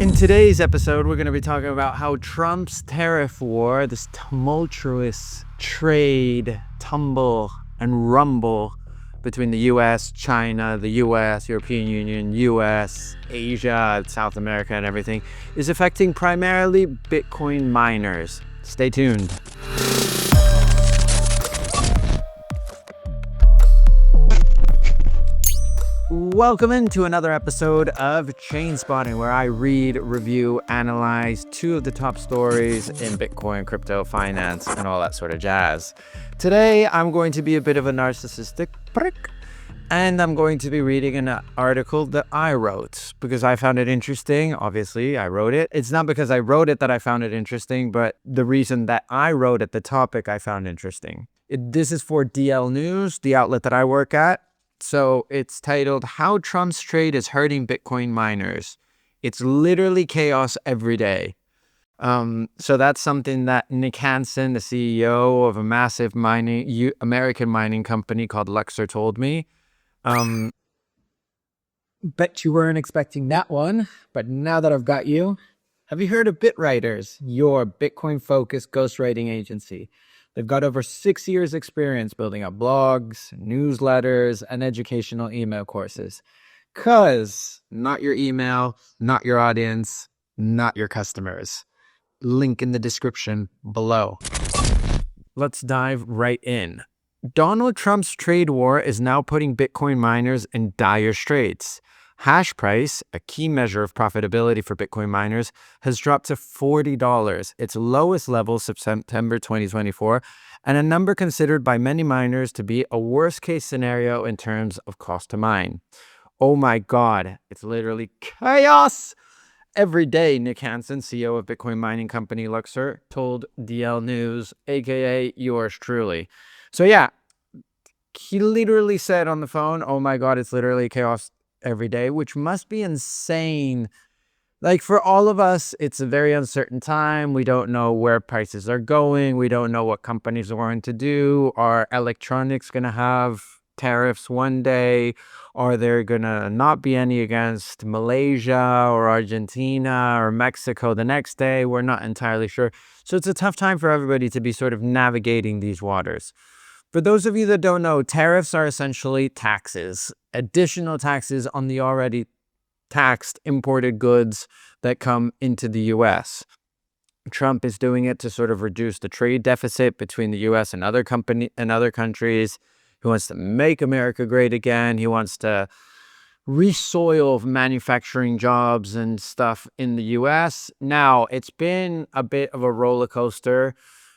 In today's episode, we're going to be talking about how Trump's tariff war, this tumultuous trade tumble and rumble between the US, China, the US, European Union, US, Asia, South America, and everything, is affecting primarily Bitcoin miners. Stay tuned. Welcome into another episode of Chain Spotting, where I read, review, analyze two of the top stories in Bitcoin, crypto, finance, and all that sort of jazz. Today, I'm going to be a bit of a narcissistic prick, and I'm going to be reading an article that I wrote because I found it interesting. Obviously, I wrote it. It's not because I wrote it that I found it interesting, but the reason that I wrote it, the topic I found interesting. This is for DL News, the outlet that I work at. So it's titled, How Trump's Trade is Hurting Bitcoin Miners. It's literally chaos every day. So that's something that Nick Hansen, the CEO of a massive American mining company called Luxor, told me. Bet you weren't expecting that one, but now that I've got you, have you heard of BitWriters, your Bitcoin-focused ghostwriting agency? They've got over 6 years experience building up blogs, newsletters, and educational email courses. Cause not your email, not your audience, not your customers. Link in the description below. Let's dive right in. Donald Trump's trade war is now putting Bitcoin miners in dire straits. Hash price, a key measure of profitability for Bitcoin miners, has dropped to $40, its lowest level since September 2024, and a number considered by many miners to be a worst-case scenario in terms of cost to mine. Oh my God, it's literally chaos! Every day, Nick Hansen, CEO of Bitcoin mining company Luxor, told DL News, aka yours truly. So yeah, he literally said on the phone, oh my God, it's literally chaos every day, which must be insane. Like, for all of us, it's a very uncertain time. We don't know where prices are going. We don't know what companies are going to do. Are electronics going to have tariffs one day? Are there going to not be any against Malaysia or Argentina or Mexico the next day? We're not entirely sure. So it's a tough time for everybody to be sort of navigating these waters. For those of you that don't know, tariffs are essentially taxes, additional taxes on the already taxed imported goods that come into the US. Trump is doing it to sort of reduce the trade deficit between the US and other countries. He wants to make America great again. He wants to resoil manufacturing jobs and stuff in the US. Now, it's been a bit of a roller coaster.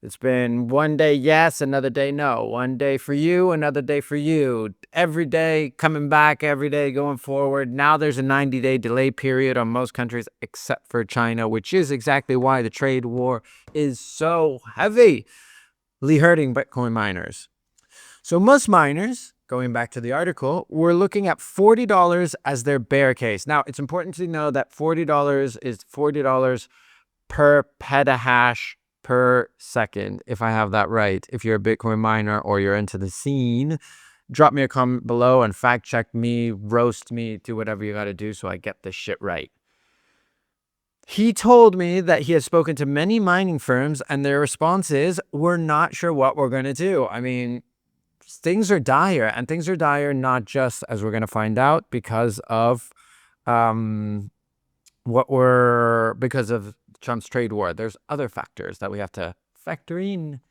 It's been one day yes, another day no. One day for you, another day for you. Every day coming back, every day going forward. Now there's a 90-day delay period on most countries except for China, which is exactly why the trade war is so heavily hurting Bitcoin miners. So most miners, going back to the article, were looking at $40 as their bear case. Now, it's important to know that $40 is $40 per petahash per second, if I have that right. If you're a Bitcoin miner or you're into the scene, drop me a comment below and fact check me, roast me, do whatever you got to do so I get this shit right. He told me that he has spoken to many mining firms and their response is, we're not sure what we're going to do. I mean, things are dire, and things are dire not just, as we're going to find out, because of Trump's trade war. There's other factors that we have to factor in.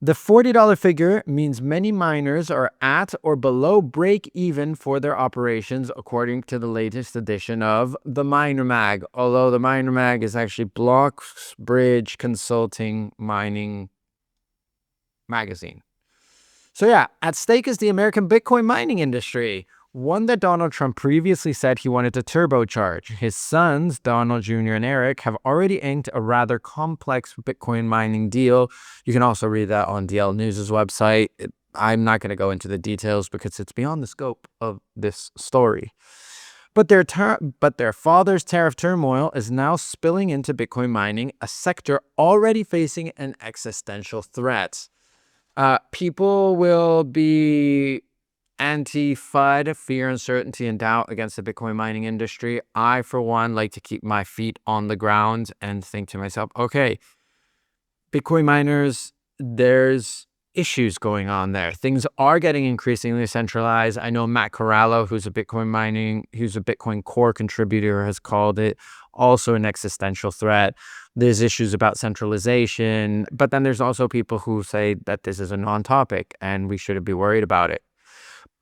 The $40 figure means many miners are at or below break even for their operations, according to the latest edition of the Miner Mag. Although the Miner Mag is actually Blocks Bridge Consulting Mining magazine. So yeah, at stake is the American Bitcoin mining industry, one that Donald Trump previously said he wanted to turbocharge. His sons, Donald Jr. and Eric, have already inked a rather complex Bitcoin mining deal. You can also read that on DL News' website. I'm not going to go into the details because it's beyond the scope of this story. But their father's tariff turmoil is now spilling into Bitcoin mining, a sector already facing an existential threat. People will be anti-FUD, fear, uncertainty, and doubt against the Bitcoin mining industry. I, for one, like to keep my feet on the ground and think to myself, okay, Bitcoin miners, there's issues going on there. Things are getting increasingly centralized. I know Matt Corallo, who's a Bitcoin core contributor, has called it also an existential threat. There's issues about centralization, but then there's also people who say that this is a non-topic and we shouldn't be worried about it.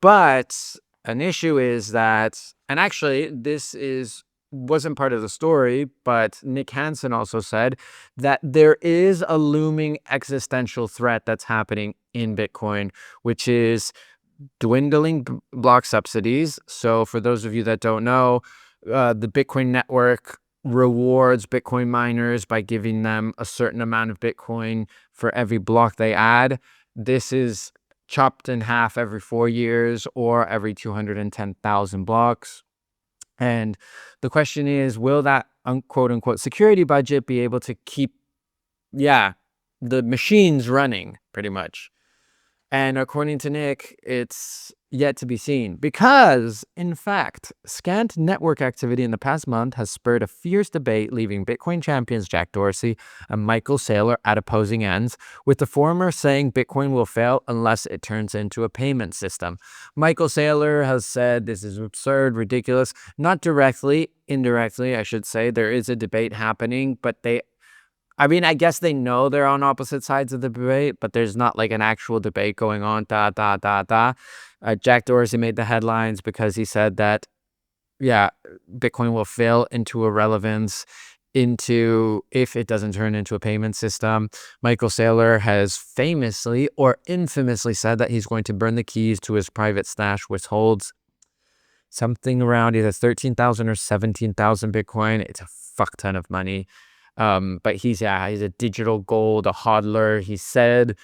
But an issue is that, and actually wasn't part of the story, but Nick Hansen also said that there is a looming existential threat that's happening in Bitcoin, which is dwindling block subsidies. So for those of you that don't know, the Bitcoin network rewards Bitcoin miners by giving them a certain amount of Bitcoin for every block they add. This is chopped in half every 4 years or every 210,000 blocks. And the question is, will that quote unquote security budget be able to keep, the machines running pretty much? And according to Nick, it's yet to be seen because, in fact, scant network activity in the past month has spurred a fierce debate, leaving Bitcoin champions Jack Dorsey and Michael Saylor at opposing ends, with the former saying Bitcoin will fail unless it turns into a payment system. Michael Saylor has said this is absurd, ridiculous, not directly, indirectly, I should say. There is a debate happening, but I guess they know they're on opposite sides of the debate, but there's not like an actual debate going on. Jack Dorsey made the headlines because he said that, Bitcoin will fail into irrelevance if it doesn't turn into a payment system. Michael Saylor has famously or infamously said that he's going to burn the keys to his private stash, which holds something around either 13,000 or 17,000 Bitcoin. It's a fuck ton of money. But he's a digital gold, a hodler. He said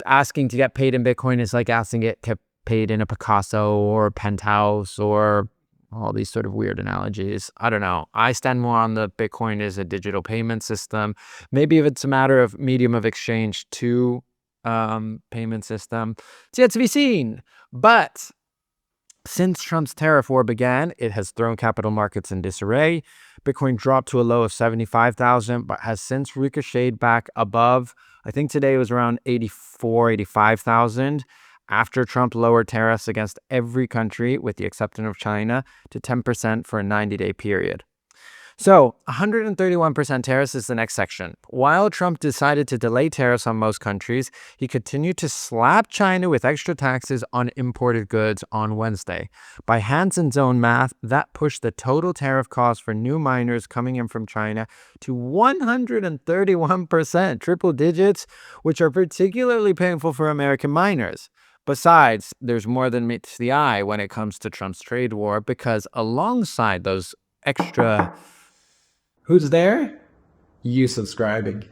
asking to get paid in Bitcoin is like asking to get paid in a Picasso or a penthouse or all these sort of weird analogies. I don't know. I stand more on the Bitcoin is a digital payment system. Maybe if it's a matter of medium of exchange to payment system, it's yet to be seen. But since Trump's tariff war began, it has thrown capital markets in disarray. Bitcoin dropped to a low of 75,000, but has since ricocheted back above. I think today it was around 85,000 after Trump lowered tariffs against every country with the exception of China to 10% for a 90-day period. So 131% tariffs is the next section. While Trump decided to delay tariffs on most countries, he continued to slap China with extra taxes on imported goods on Wednesday. By Hansen's own math, that pushed the total tariff cost for new miners coming in from China to 131%, triple digits, which are particularly painful for American miners. Besides, there's more than meets the eye when it comes to Trump's trade war, because alongside those extra... Who's there? You subscribing.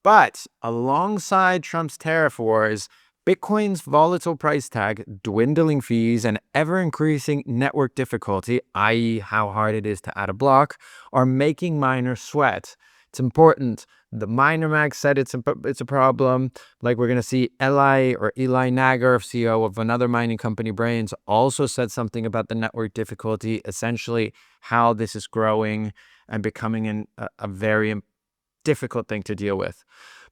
But alongside Trump's tariff wars, Bitcoin's volatile price tag, dwindling fees, and ever-increasing network difficulty, i.e. how hard it is to add a block, are making miners sweat. It's important. The Miner Mag said it's a problem. Like we're going to see Eli Nagar, CEO of another mining company, Brains, also said something about the network difficulty, essentially how this is growing and becoming a very difficult thing to deal with.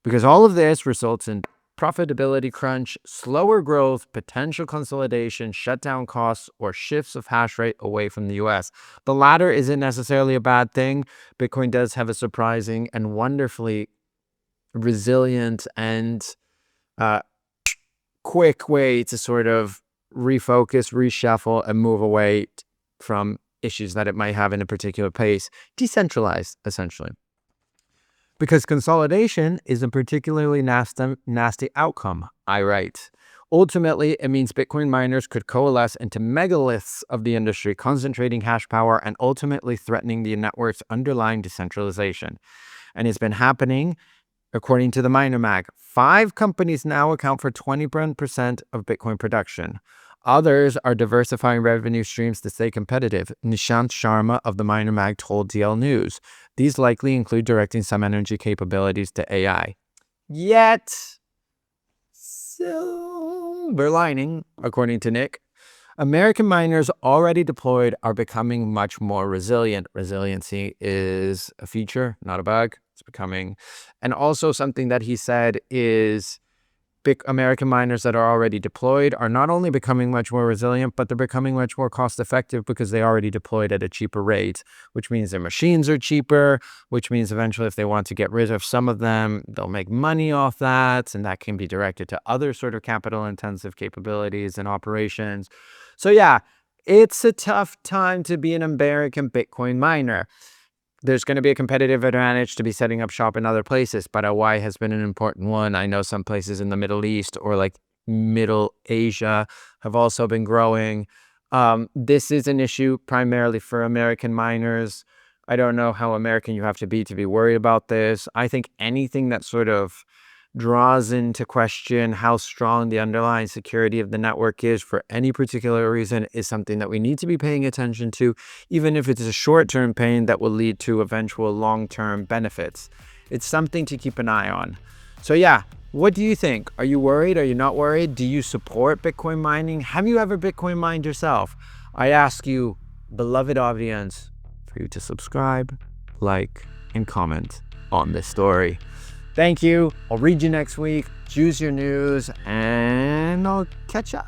Because all of this results in profitability crunch, slower growth, potential consolidation, shutdown costs, or shifts of hash rate away from the US. The latter isn't necessarily a bad thing. Bitcoin does have a surprising and wonderfully resilient and quick way to sort of refocus, reshuffle, and move away from issues that it might have in a particular place. Decentralized, essentially. Because consolidation is a particularly nasty outcome, I write. Ultimately, it means Bitcoin miners could coalesce into megaliths of the industry, concentrating hash power and ultimately threatening the network's underlying decentralization. And it's been happening, according to the Miner Mag. 5 companies now account for 20% of Bitcoin production. Others are diversifying revenue streams to stay competitive. Nishant Sharma of the Miner Mag told DL News. These likely include directing some energy capabilities to AI. Yet, so silver lining, according to Nick. American miners already deployed are becoming much more resilient. Resiliency is a feature, not a bug. It's becoming. And also something that he said is big American miners that are already deployed are not only becoming much more resilient, but they're becoming much more cost effective because they already deployed at a cheaper rate, which means their machines are cheaper, which means eventually if they want to get rid of some of them, they'll make money off that. And that can be directed to other sort of capital intensive capabilities and operations. So yeah, it's a tough time to be an American Bitcoin miner. There's going to be a competitive advantage to be setting up shop in other places, but Hawaii has been an important one. I know some places in the Middle East or like Middle Asia have also been growing. This is an issue primarily for American miners. I don't know how American you have to be worried about this. I think anything that sort of draws into question how strong the underlying security of the network is for any particular reason is something that we need to be paying attention to, even if it's a short-term pain that will lead to eventual long-term benefits. It's something to keep an eye on. So yeah, what do you think? Are you worried? Are you not worried? Do you support Bitcoin mining? Have you ever Bitcoin mined yourself? I ask you, beloved audience, for you to subscribe, like, and comment on this story. Thank you. I'll read you next week. Choose your news, and I'll catch up.